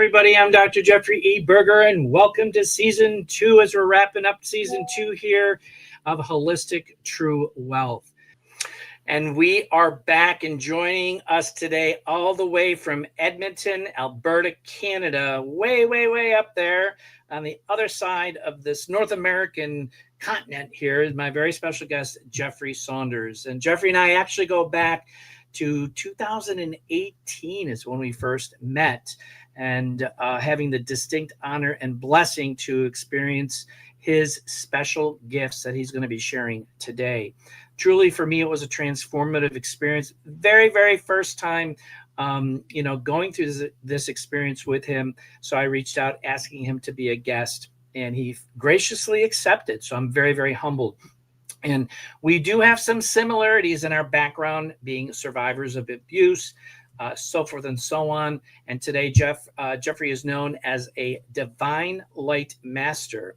everybody. I'm Dr. Jeffrey E. Berger, and welcome to Season 2 as we're wrapping up Season 2 here of Holistic True Wealth. And we are back, and joining us today all the way from Edmonton, Alberta, Canada, way up there on the other side of this North American continent here is my very special guest, Jeffrey Saunders. And Jeffrey and I actually go back to 2018 is when we first met, and having the distinct honor and blessing to experience his special gifts that he's going to be sharing today. Truly, for me, it was a transformative experience. Very first time, going through this experience with him. So I reached out asking him to be a guest, and he graciously accepted. So I'm very humbled. And we do have some similarities in our background, being survivors of abuse, so forth and so on. And today, Jeffrey is known as a Divine Light Master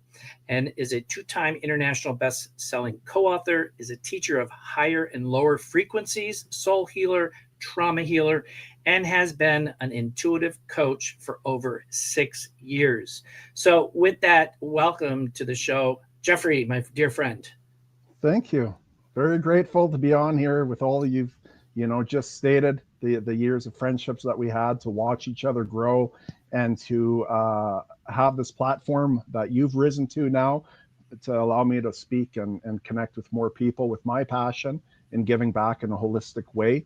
and is a 2-time international best-selling co-author, is a teacher of higher and lower frequencies, soul healer, trauma healer, and has been an intuitive coach for over 6 years. So with that, welcome to the show, Jeffrey, my dear friend. Thank you. Very grateful to be on here with all of you've, just stated the years of friendships that we had, to watch each other grow, and to have this platform that you've risen to now to allow me to speak and connect with more people with my passion and giving back in a holistic way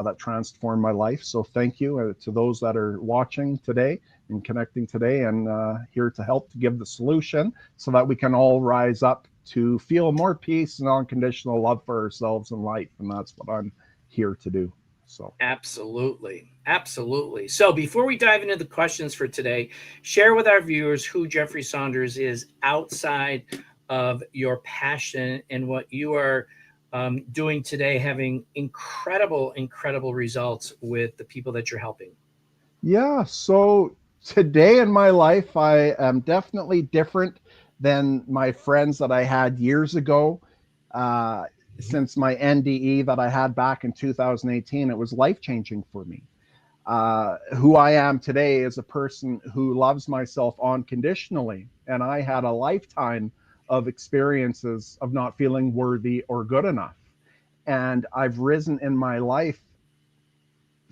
that transformed my life. So thank you to those that are watching today and connecting today, and here to help to give the solution so that we can all rise up to feel more peace and unconditional love for ourselves in life. And that's what I'm here to do. So absolutely. So before we dive into the questions for today, share with our viewers who Jeffrey Saunders is outside of your passion and what you are doing today, having incredible results with the people that you're helping. Yeah. So today in my life, I am definitely different than my friends that I had years ago. Since my NDE that I had back in 2018, it was life-changing for me. Who I am today is a person who loves myself unconditionally. And I had a lifetime of experiences of not feeling worthy or good enough. And I've risen in my life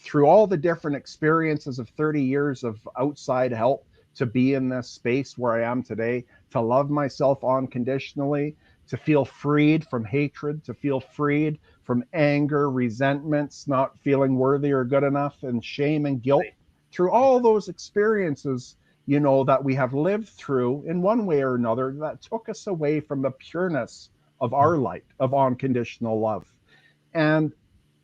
through all the different experiences of 30 years of outside help to be in this space where I am today, to love myself unconditionally, to feel freed from hatred, to feel freed from anger, resentments, not feeling worthy or good enough, and shame and guilt. Through all those experiences, that we have lived through in one way or another, that took us away from the pureness of our light, of unconditional love. And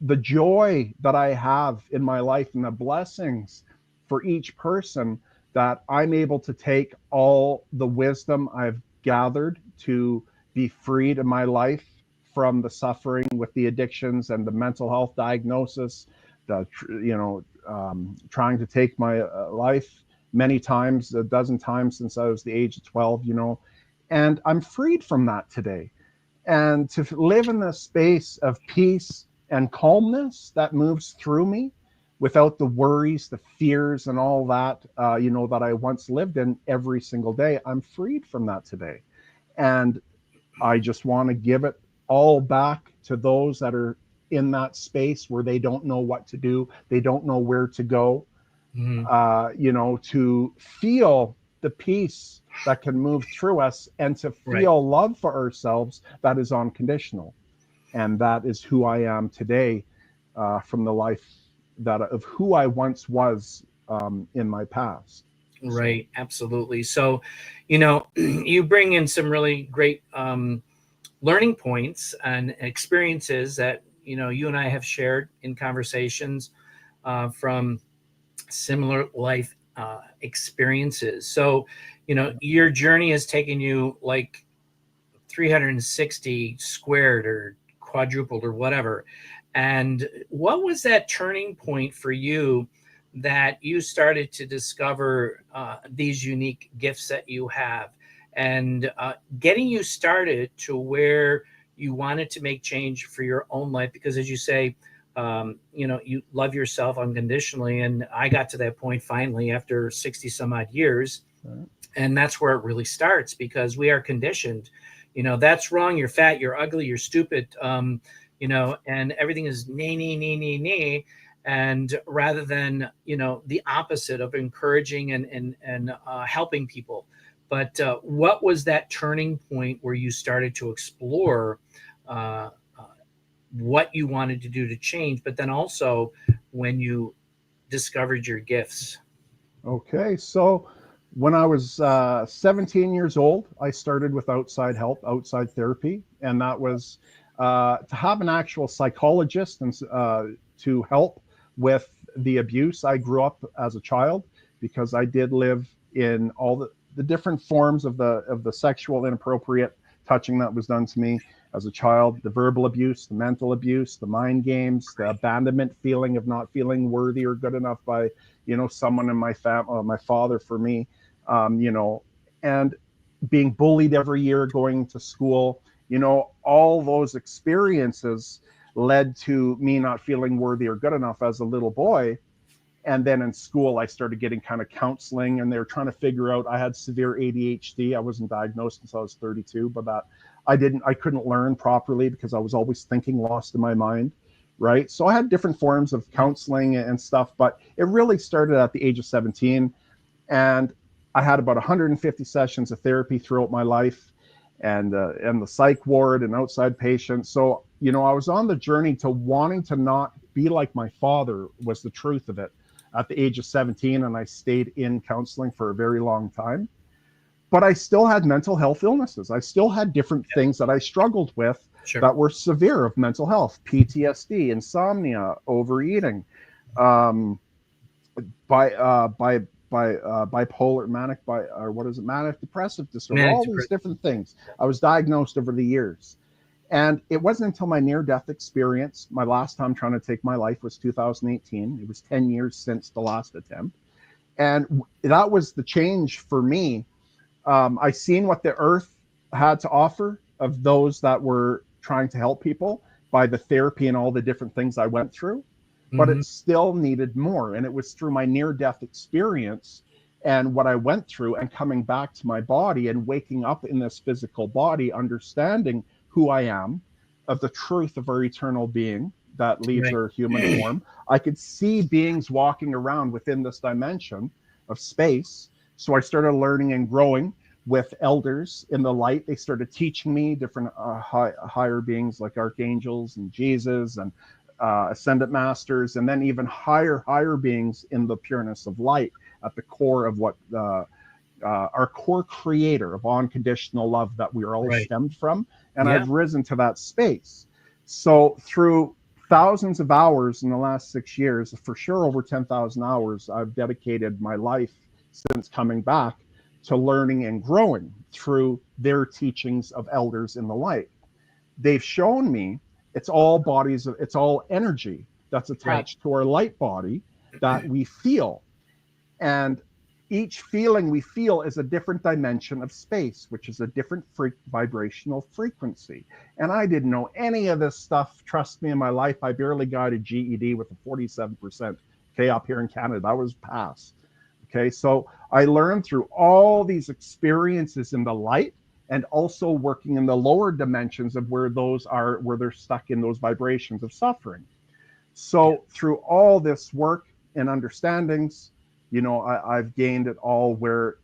the joy that I have in my life and the blessings for each person, that I'm able to take all the wisdom I've gathered to be freed in my life from the suffering with the addictions and the mental health diagnosis, trying to take my life many times, a dozen times since I was the age of 12, and I'm freed from that today. And to live in this space of peace and calmness that moves through me, without the worries, the fears, and all that, that I once lived in every single day. I'm freed from that today. And I just want to give it all back to those that are in that space where they don't know what to do. They don't know where to go, to feel the peace that can move through us, and to feel love for ourselves that is unconditional. And that is who I am today, from the life of who I once was in my past. Right. Absolutely. So, you bring in some really great learning points and experiences that, you and I have shared in conversations from similar life experiences. So, your journey has taken you like 360 squared or quadrupled or whatever. And what was that turning point for you that you started to discover these unique gifts that you have, and getting you started to where you wanted to make change for your own life? Because as you say, you love yourself unconditionally. And I got to that point finally after 60 some odd years. Right. And that's where it really starts, because we are conditioned, that's wrong. You're fat, you're ugly, you're stupid, and everything is nay, nay, nay, nay, nay. And rather than, the opposite of encouraging and helping people. But what was that turning point where you started to explore uh, what you wanted to do to change, but then also when you discovered your gifts? Okay, so when I was 17 years old, I started with outside help, outside therapy, and that was to have an actual psychologist and to help with the abuse I grew up as a child, because I did live in all the different forms of the sexual inappropriate touching that was done to me as a child, the verbal abuse, the mental abuse, the mind games, the abandonment feeling of not feeling worthy or good enough by someone in my family, my father for me, and being bullied every year going to school, all those experiences led to me not feeling worthy or good enough as a little boy. And then in school, I started getting kind of counseling, and they were trying to figure out I had severe ADHD. I wasn't diagnosed until I was 32, but that I couldn't learn properly because I was always thinking, lost in my mind. Right. So I had different forms of counseling and stuff, but it really started at the age of 17. And I had about 150 sessions of therapy throughout my life, and the psych ward and outside patients. So, I was on the journey to wanting to not be like my father, was the truth of it, at the age of 17. And I stayed in counseling for a very long time. But I still had mental health illnesses. I still had different things that I struggled with Sure. that were severe of mental health: PTSD, insomnia, overeating, um, bipolar, manic depressive disorder, Manic all these depression. different things. I was diagnosed over the years. And it wasn't until my near-death experience, my last time trying to take my life was 2018. It was 10 years since the last attempt. And that was the change for me. I seen what the earth had to offer of those that were trying to help people by the therapy and all the different things I went through, but Mm-hmm. it still needed more. And it was through my near death experience and what I went through and coming back to my body and waking up in this physical body, understanding who I am, of the truth of our eternal being that leaves Right. our human form. I could see beings walking around within this dimension of space. So I started learning and growing with elders in the light. They started teaching me different higher beings like archangels and Jesus and ascendant masters, and then even higher beings in the pureness of light at the core of what our core creator of unconditional love that we are all Right. stemmed from. And Yeah. I've risen to that space. So through thousands of hours in the last 6 years, for sure over 10,000 hours, I've dedicated my life since coming back to learning and growing through their teachings of elders in the light. They've shown me it's all energy that's Right. attached to our light body that we feel. And each feeling we feel is a different dimension of space, which is a different vibrational frequency. And I didn't know any of this stuff. Trust me, in my life, I barely got a GED with a 47%. Okay, up here in Canada, that was pass. Okay, so I learned through all these experiences in the light and also working in the lower dimensions of where they're stuck in those vibrations of suffering. Yeah. So through all this work and understandings, I've gained it all, where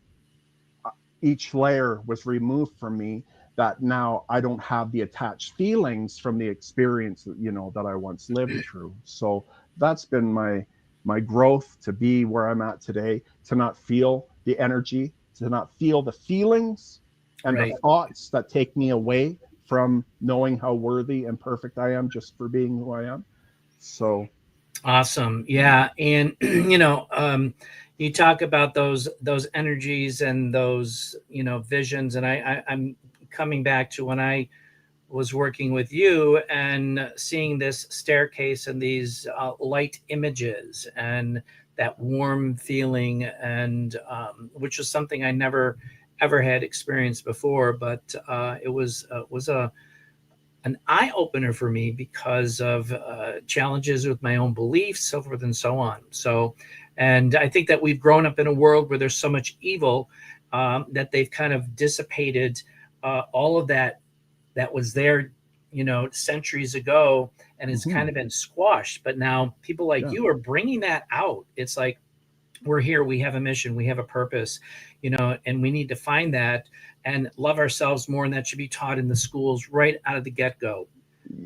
each layer was removed from me, that now I don't have the attached feelings from the experience that I once lived through. So that's been my growth to be where I'm at today, to not feel the energy, to not feel the feelings and the Right. thoughts that take me away from knowing how worthy and perfect I am just for being who I am. So Awesome. Yeah. And you talk about those energies and those, visions. And I'm coming back to when I was working with you and seeing this staircase and these light images and that warm feeling, and which was something I never ever had experienced before. But it was an eye opener for me because of challenges with my own beliefs, so forth and so on. So, and I think that we've grown up in a world where there's so much evil that they've kind of dissipated all of that was there, centuries ago, and it's kind of been squashed. But now people like you are bringing that out. It's like, we're here, we have a mission, we have a purpose, and we need to find that and love ourselves more. And that should be taught in the schools right out of the get-go,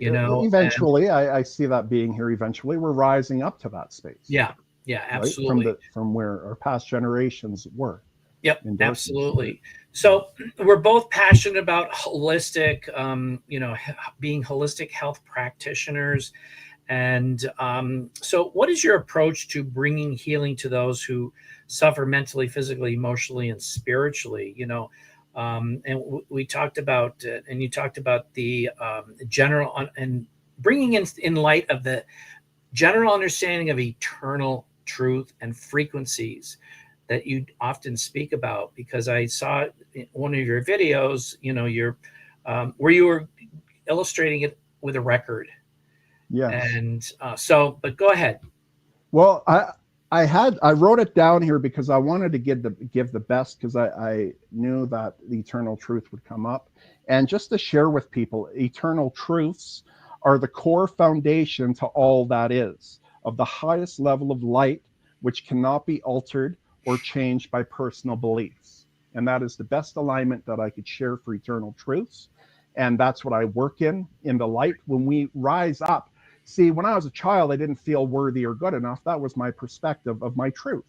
Eventually, I see that being here. Eventually, we're rising up to that space. Yeah, absolutely. Right? From where our past generations were. Yep, absolutely. So we're both passionate about holistic, being holistic health practitioners. And so what is your approach to bringing healing to those who suffer mentally, physically, emotionally, and spiritually? And we talked about, and you talked about the general, and bringing in light of the general understanding of eternal truth and frequencies that you often speak about, because I saw in one of your videos, where you were illustrating it with a record. Yes. And but go ahead. Well, I wrote it down here because I wanted to give the best, because I knew that the eternal truth would come up. And just to share with people, eternal truths are the core foundation to all that is, of the highest level of light, which cannot be altered or changed by personal beliefs. And that is the best alignment that I could share for eternal truths. And that's what I work in the light. When we rise up, see, when I was a child, I didn't feel worthy or good enough. That was my perspective of my truth.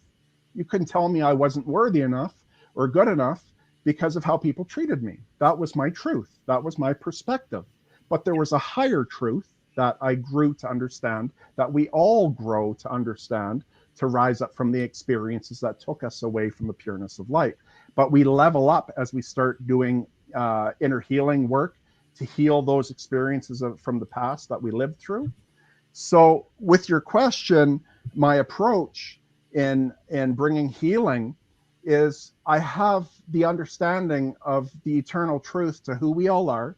You couldn't tell me I wasn't worthy enough or good enough because of how people treated me. That was my truth. That was my perspective. But there was a higher truth that I grew to understand, that we all grow to understand, to rise up from the experiences that took us away from the pureness of light. But we level up as we start doing inner healing work to heal those experiences from the past that we lived through. So with your question, my approach in bringing healing is, I have the understanding of the eternal truth to who we all are,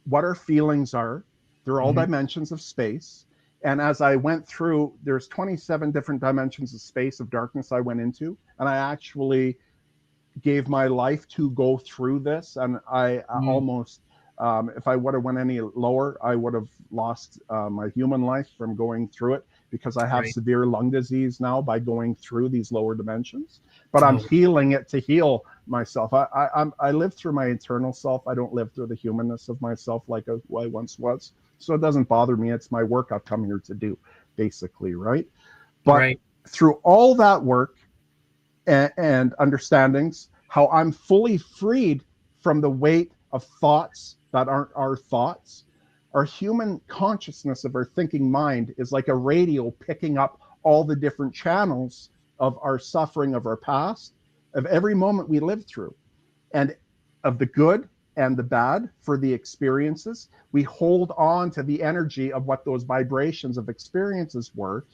what our feelings are. They're all dimensions of space. And as I went through, there's 27 different dimensions of space of darkness I went into. And I actually gave my life to go through this. And I almost, if I would have went any lower, I would have lost my human life from going through it, because I have severe lung disease now by going through these lower dimensions. But I'm healing it to heal myself. I live through my internal self. I don't live through the humanness of myself like I once was. So it doesn't bother me. It's my work I've come here to do, basically, right? But through all that work and understandings, how I'm fully freed from the weight of thoughts that aren't our thoughts. Our human consciousness of our thinking mind is like a radio picking up all the different channels of our suffering of our past, of every moment we lived through, and of the good and the bad for the experiences. We hold on to the energy of what those vibrations of experiences were,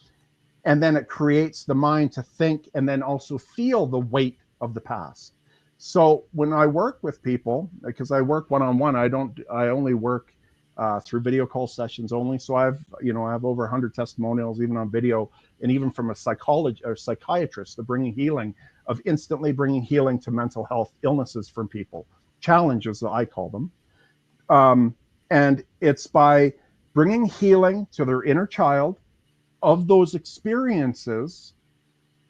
and then it creates the mind to think and then also feel the weight of the past. So when I work with people, because I work one-on-one, I only work through video call sessions only. So I have over 100 testimonials, even on video, and even from a psychologist or psychiatrist, of bringing healing, of instantly bringing healing to mental health illnesses from people, challenges that I call them. And it's by bringing healing to their inner child of those experiences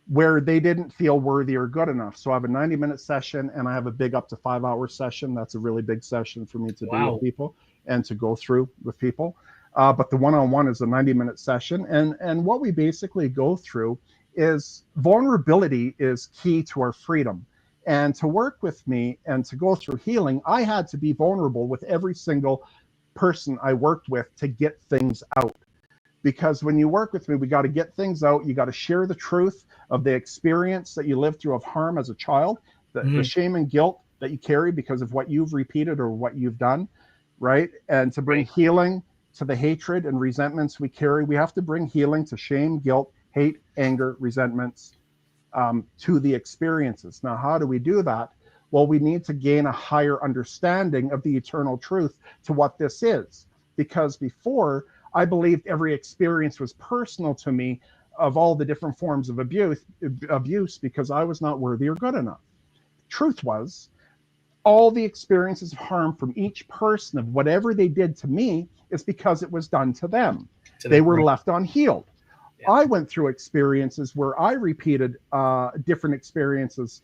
where they didn't feel worthy or good enough. So I have a 90-minute session, and I have a big up to 5-hour session. That's a really big session for me to do with people and to go through with people. But the one-on-one is a 90-minute session. And what we basically go through is, vulnerability is key to our freedom. And to work with me and to go through healing, I had to be vulnerable with every single person I worked with to get things out. Because when you work with me, we got to get things out. You got to share the truth of the experience that you lived through of harm as a child, the shame and guilt that you carry because of what you've repeated or what you've done, right? And to bring healing to the hatred and resentments we carry, we have to bring healing to shame, guilt, hate, anger, resentments, to the experiences. Now, how do we do that? Well, we need to gain a higher understanding of the eternal truth to what this is. because before I believed every experience was personal to me of all the different forms of abuse because I was not worthy or good enough. Truth was, all the experiences of harm from each person of whatever they did to me is because it was done to them. They were left unhealed. Yeah. I went through experiences where I repeated different experiences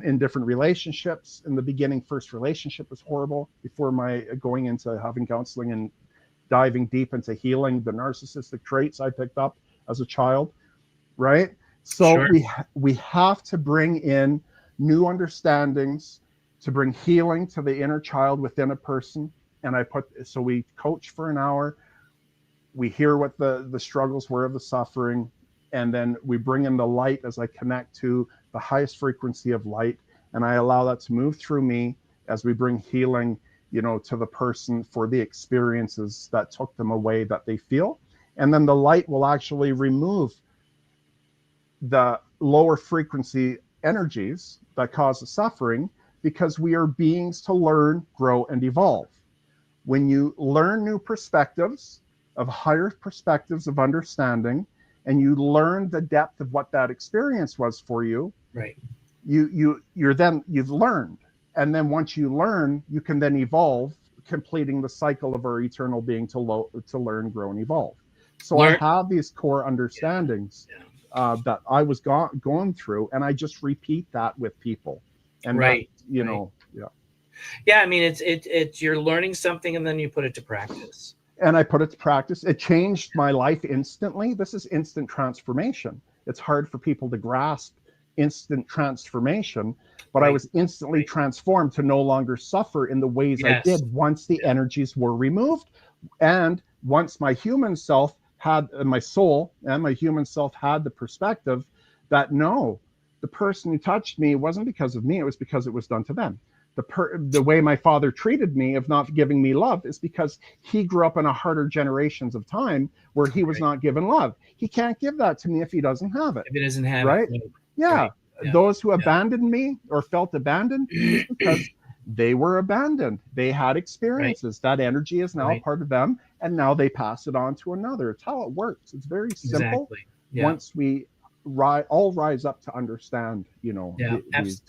in different relationships. In the beginning, first relationship was horrible before my going into having counseling and diving deep into healing the narcissistic traits I picked up as a child, right? So sure. we have to bring in new understandings to bring healing to the inner child within a person. And so we coach for an hour. We hear what the struggles were of the suffering, and then we bring in the light as I connect to the highest frequency of light, and I allow that to move through me as we bring healing, to the person for the experiences that took them away that they feel. And then the light will actually remove the lower frequency energies that cause the suffering, because we are beings to learn, grow, and evolve. When you learn new perspectives, of higher perspectives of understanding, and you learn the depth of what that experience was for you, right? You've learned. And then once you learn, you can then evolve, completing the cycle of our eternal being to learn, grow, and evolve. So I have these core understandings that I was going through, and I just repeat that with people. And right. Yeah. Yeah, I mean, it's you're learning something and then you put it to practice. And I put it to practice. It changed my life instantly. This is instant transformation. It's hard for people to grasp instant transformation, but right. I was instantly right. transformed to no longer suffer in the ways yes. I did once the energies were removed. And once my human self had, my soul and my human self had the perspective that no, the person who touched me wasn't because of me, it was because it was done to them. The way my father treated me of not giving me love is because he grew up in a harder generations of time where he was right. not given love. He can't give that to me if he doesn't have it. If he doesn't have right? it. Yeah. Right. Yeah. Those who abandoned me or felt abandoned is because they were abandoned. They had experiences. Right. That energy is now right. a part of them, and now they pass it on to another. It's how it works. It's very simple. Exactly. Yeah. Once we all rise up to understand, Yeah,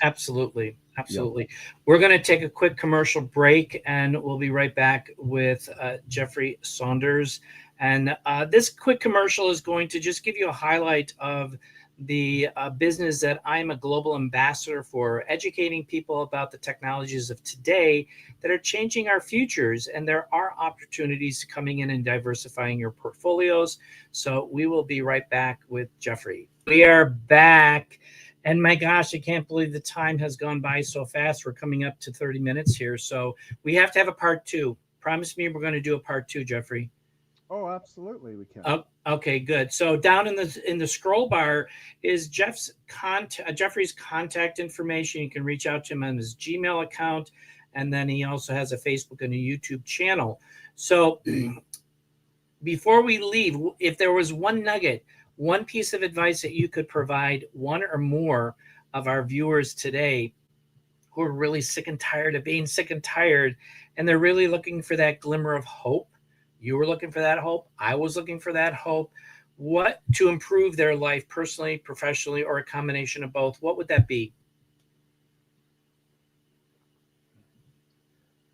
absolutely. Absolutely. Yeah. We're going to take a quick commercial break, and we'll be right back with Jeffrey Saunders. And this quick commercial is going to just give you a highlight of the business that I'm a global ambassador for, educating people about the technologies of today that are changing our futures. And there are opportunities coming in and diversifying your portfolios. So we will be right back with Jeffrey. We are back. And my gosh, I can't believe the time has gone by so fast. We're coming up to 30 minutes here. So we have to have a part two. Promise me we're going to do a part two, Jeffrey. Oh, absolutely, we can. Oh, okay, good. So down in the scroll bar is Jeffrey's contact information. You can reach out to him on his Gmail account, and then he also has a Facebook and a YouTube channel. So before we leave, if there was one nugget, one piece of advice that you could provide one or more of our viewers today who are really sick and tired of being sick and tired, and they're really looking for that glimmer of hope. You were looking for that hope. I was looking for that hope. What to improve their life personally, professionally, or a combination of both? What would that be?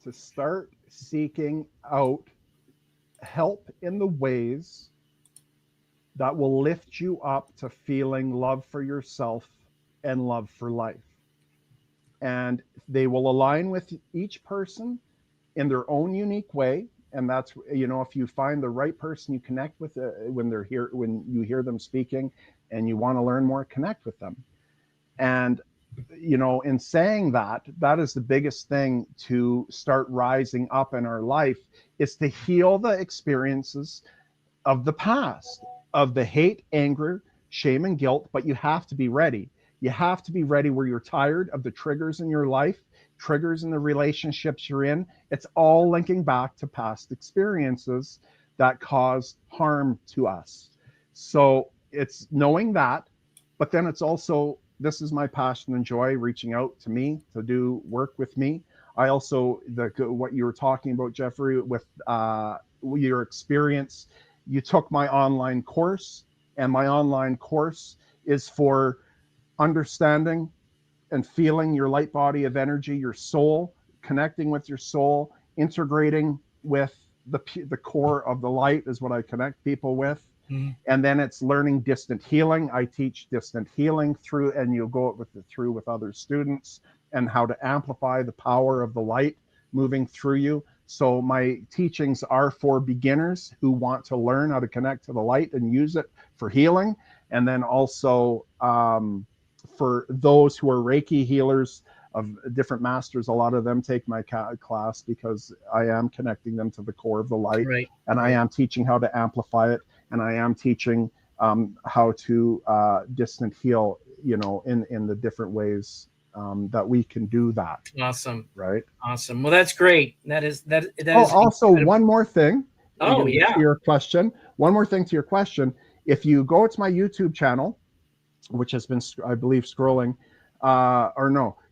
To start seeking out help in the ways that will lift you up to feeling love for yourself and love for life. And they will align with each person in their own unique way. And that's, if you find the right person you connect with when they're here, when you hear them speaking and you want to learn more, connect with them. And, in saying that, that is the biggest thing to start rising up in our life, is to heal the experiences of the past, of the hate, anger, shame, and guilt. But you have to be ready. You have to be ready where you're tired of the triggers in your life, triggers in the relationships you're in. It's all linking back to past experiences that caused harm to us. So it's knowing that, but then it's also, this is my passion and joy, reaching out to me to do work with me. I also, what you were talking about, Jeffrey, with your experience. You took my online course, and my online course is for understanding and feeling your light body of energy, your soul, connecting with your soul, integrating with the core of the light is what I connect people with. Mm-hmm. And then it's learning distant healing. I teach distant healing through, and you'll go through with other students, and how to amplify the power of the light moving through you. So my teachings are for beginners who want to learn how to connect to the light and use it for healing. And then also for those who are Reiki healers of different masters, a lot of them take my class because I am connecting them to the core of the light. Right. And I am teaching how to amplify it. And I am teaching how to distant heal, in the different ways that we can do that. Awesome. Right. Awesome. Well, that's great. That is also incredible. One more thing. Oh, yeah. To your question. One more thing to your question. If you go to my YouTube channel, which has been, I believe, scrolling,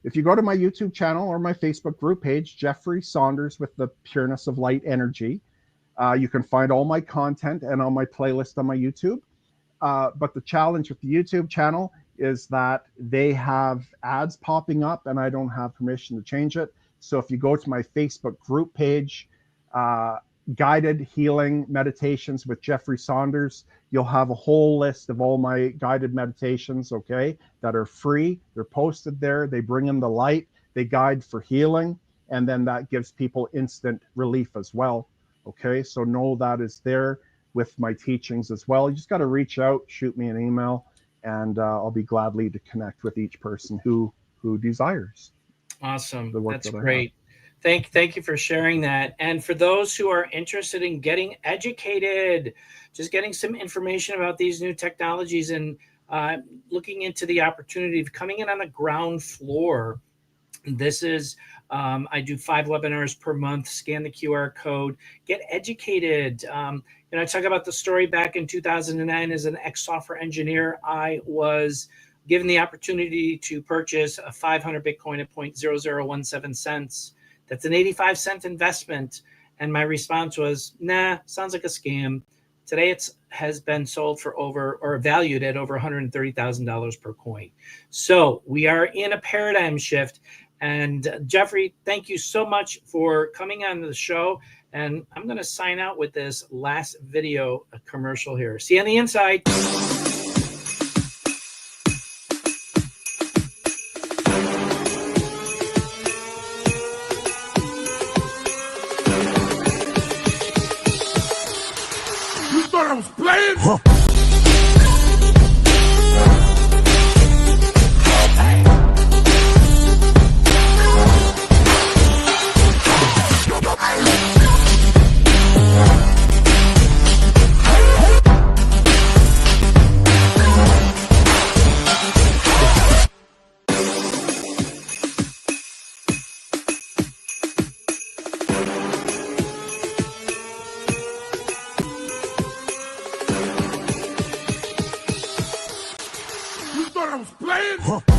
if you go to my YouTube channel or my Facebook group page, Jeffrey Saunders with the Pureness of Light Energy, you can find all my content and on my playlist on my YouTube. But the challenge with the YouTube channel is that they have ads popping up, and I don't have permission to change it. So if you go to my Facebook group page, Guided Healing Meditations with Jeffrey Saunders, you'll have a whole list of all my guided meditations, okay, that are free. They're posted there. They bring in the light. They guide for healing, and then that gives people instant relief as well. Okay, so know that is there with my teachings as well. You just got to reach out, shoot me an email, and I'll be gladly to connect with each person who desires. Awesome. That's great. Thank you for sharing that. And for those who are interested in getting educated, just getting some information about these new technologies and looking into the opportunity of coming in on the ground floor, this is, I do 5 webinars per month, scan the QR code, get educated. I talk about the story back in 2009 as an ex-software engineer. I was given the opportunity to purchase a 500 Bitcoin at 0.0017 cents. That's an 85-cent investment. And my response was, nah, sounds like a scam. Today it has been sold for valued at over $130,000 per coin. So we are in a paradigm shift. And Jeffrey, thank you so much for coming on the show. And I'm going to sign out with this last video commercial here. See you on the inside. I was playing. I was playing.